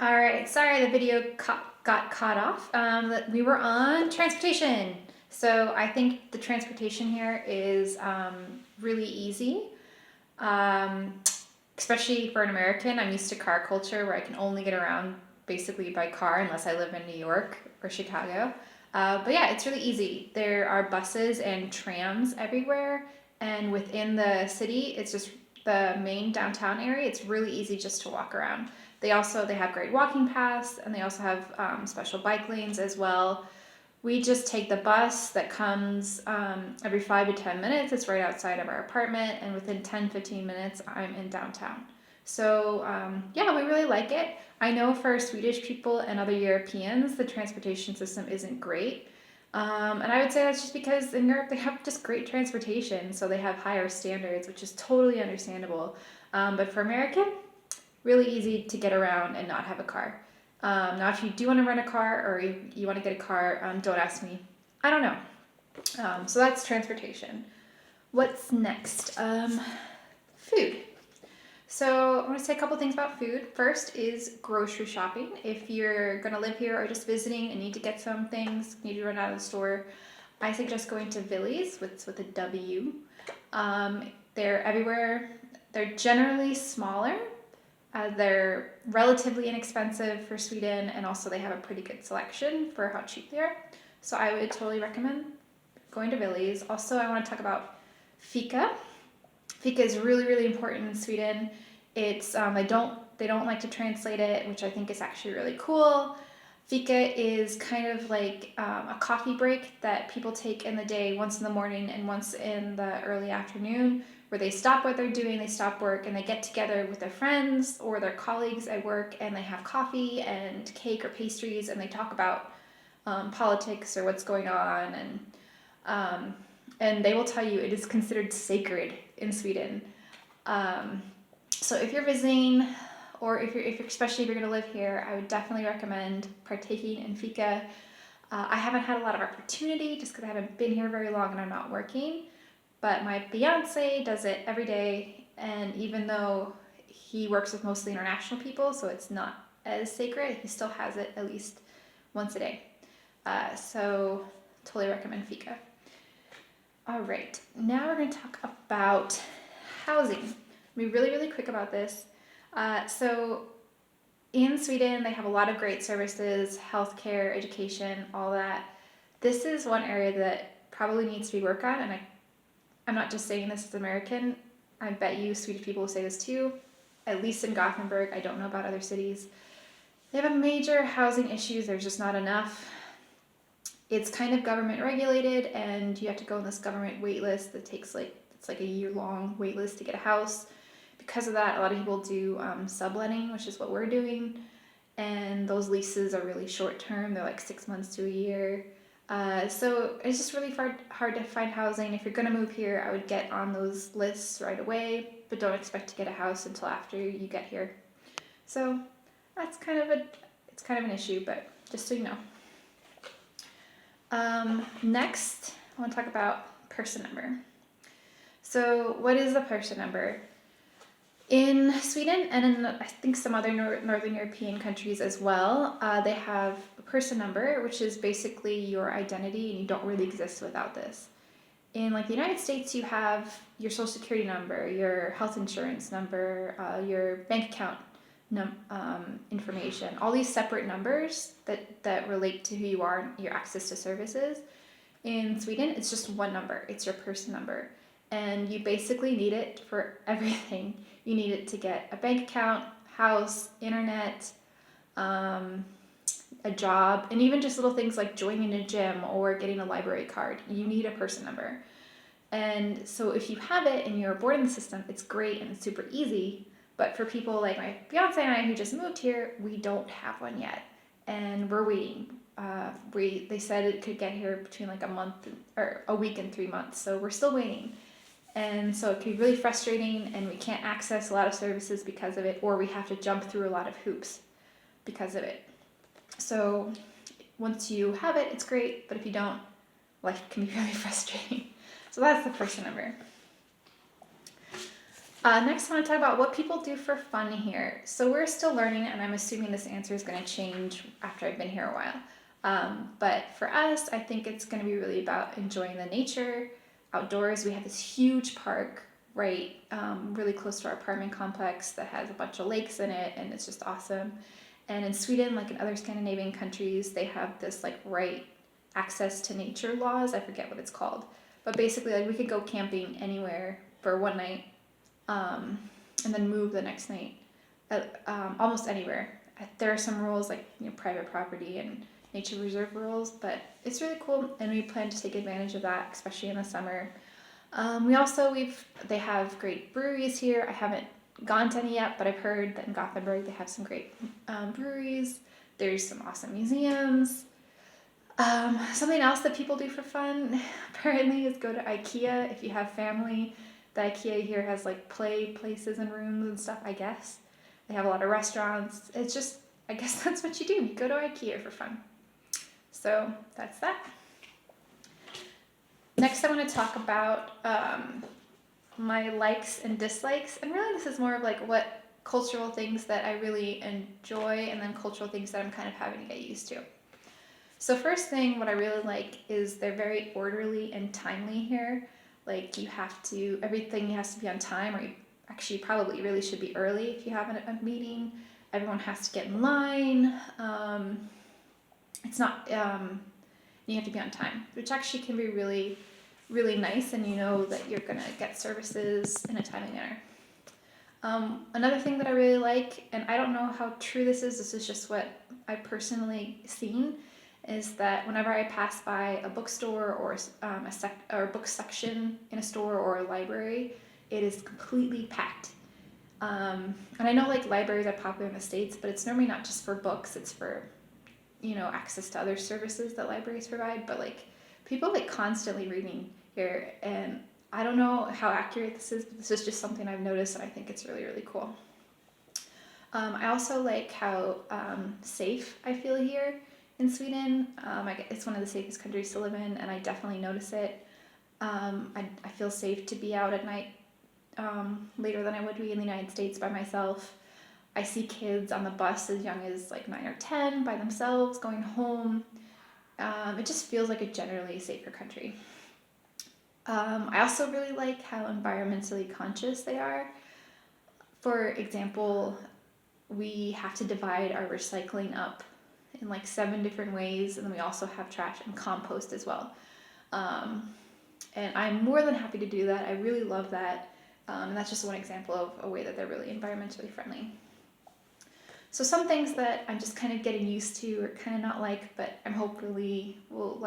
All right, sorry the video got caught off. We were on transportation. So I think the transportation here is really easy, um, especially for an American. I'm used to car culture where I can only get around basically by car unless I live in New York or Chicago. But yeah, it's really easy. There are buses and trams everywhere, and within the city, it's just the main downtown area. It's really easy just to walk around. They have great walking paths, and they also have special bike lanes as well. We just take the bus that comes every 5 to 10 minutes. It's right outside of our apartment, and within 10-15 minutes, I'm in downtown. So, yeah, we really like it. I know for Swedish people and other Europeans, the transportation system isn't great. And I would say that's just because in Europe they have just great transportation, so they have higher standards, which is totally understandable. But for American, really easy to get around and not have a car. Now, if you do want to rent a car or you want to get a car, don't ask me. I don't know. So that's transportation. What's next? Food. So I want to say a couple things about food. First is grocery shopping. If you're going to live here or just visiting and need to get some things, need to run out of the store, I suggest going to Willys with a W. They're everywhere. They're generally smaller. They're relatively inexpensive for Sweden, and also they have a pretty good selection for how cheap they are. So I would totally recommend going to Willys. Also, I want to talk about fika. Fika is really, really important in Sweden. It's they don't like to translate it, which I think is actually really cool. Fika is kind of like a coffee break that people take in the day, once in the morning and once in the early afternoon, where they stop what they're doing, they stop work, and they get together with their friends or their colleagues at work, and they have coffee and cake or pastries, and they talk about politics or what's going on, and they will tell you it is considered sacred in Sweden. So if you're visiting, or if especially if you're going to live here, I would definitely recommend partaking in fika. I haven't had a lot of opportunity just because I haven't been here very long and I'm not working. But my fiance does it every day, and even though he works with mostly international people, so it's not as sacred, he still has it at least once a day. So totally recommend fika. All right, now we're going to talk about housing. I'll be really, really quick about this. So in Sweden, they have a lot of great services, healthcare, education, all that. This is one area that probably needs to be worked on, and I'm not just saying this as American. I bet you Swedish people will say this too. At least in Gothenburg, I don't know about other cities. They have a major housing issues. There's just not enough. It's kind of government regulated, and you have to go on this government wait list that takes it's like a year-long wait list to get a house. Because of that, a lot of people do subletting, which is what we're doing, and those leases are really short-term. They're like 6 months to a year. So it's just really hard to find housing. If you're gonna move here, I would get on those lists right away, but don't expect to get a house until after you get here. So that's it's kind of an issue, but just so you know. Next, I want to talk about person number. So what is the person number? In Sweden and in I think some other Northern European countries as well, they have a person number, which is basically your identity, and you don't really exist without this. In like the United States, you have your social security number, your health insurance number, your bank account information, all these separate numbers that relate to who you are and your access to services. In Sweden, it's just one number. It's your person number. And you basically need it for everything. You need it to get a bank account, house, internet, a job, and even just little things like joining a gym or getting a library card. You need a person number. And so if you have it and you're aboard in the system, it's great and it's super easy. But for people like my fiance and I who just moved here, we don't have one yet. And we're waiting. They said it could get here between like a month or a week and 3 months. So we're still waiting. And so it can be really frustrating, and we can't access a lot of services because of it, or we have to jump through a lot of hoops because of it. So once you have it, it's great, but if you don't, life can be really frustrating. So that's the person number. Next, I want to talk about what people do for fun here. So we're still learning, and I'm assuming this answer is going to change after I've been here a while. But for us, I think it's going to be really about enjoying the nature outdoors. We have this huge park right really close to our apartment complex that has a bunch of lakes in it, and it's just awesome. And in Sweden, like in other Scandinavian countries, they have this like right access to nature laws. I forget what it's called, but basically, like we could go camping anywhere for one night, um, and then move the next night, almost anywhere. There are some rules like private property and nature reserve rules, but it's really cool, and we plan to take advantage of that, especially in the summer. They have great breweries here. I haven't gone to any yet, but I've heard that in Gothenburg they have some great breweries. There's some awesome museums. Something else that people do for fun apparently is go to IKEA if you have family. The IKEA here has like play places and rooms and stuff, I guess. They have a lot of restaurants. It's just, I guess that's what you do. You go to IKEA for fun. So that's that. Next, I want to talk about my likes and dislikes. And really, this is more of like what cultural things that I really enjoy and then cultural things that I'm kind of having to get used to. So first thing, what I really like is they're very orderly and timely here. Like everything has to be on time, or you probably really should be early if you have a meeting. Everyone has to get in line. It's not, you have to be on time, which actually can be really, really nice, and you know that you're gonna get services in a timely manner. Another thing that I really like, and I don't know how true this is just what I personally seen, is that whenever I pass by a bookstore or a book section in a store or a library, it is completely packed. And I know like libraries are popular in the States, but it's normally not just for books, it's for access to other services that libraries provide. But like people like constantly reading here, and I don't know how accurate this is, but this is just something I've noticed, and I think it's really, really cool. I also like how safe I feel here in Sweden. It's one of the safest countries to live in, and I definitely notice it. I feel safe to be out at night later than I would be in the United States by myself. I see kids on the bus as young as like 9 or 10 by themselves going home. It just feels like a generally safer country. I also really like how environmentally conscious they are. For example, we have to divide our recycling up in like 7 different ways, and then we also have trash and compost as well. And I'm more than happy to do that. I really love that. And that's just one example of a way that they're really environmentally friendly. So some things that I'm just kind of getting used to or kind of not like, but I'm hopefully will like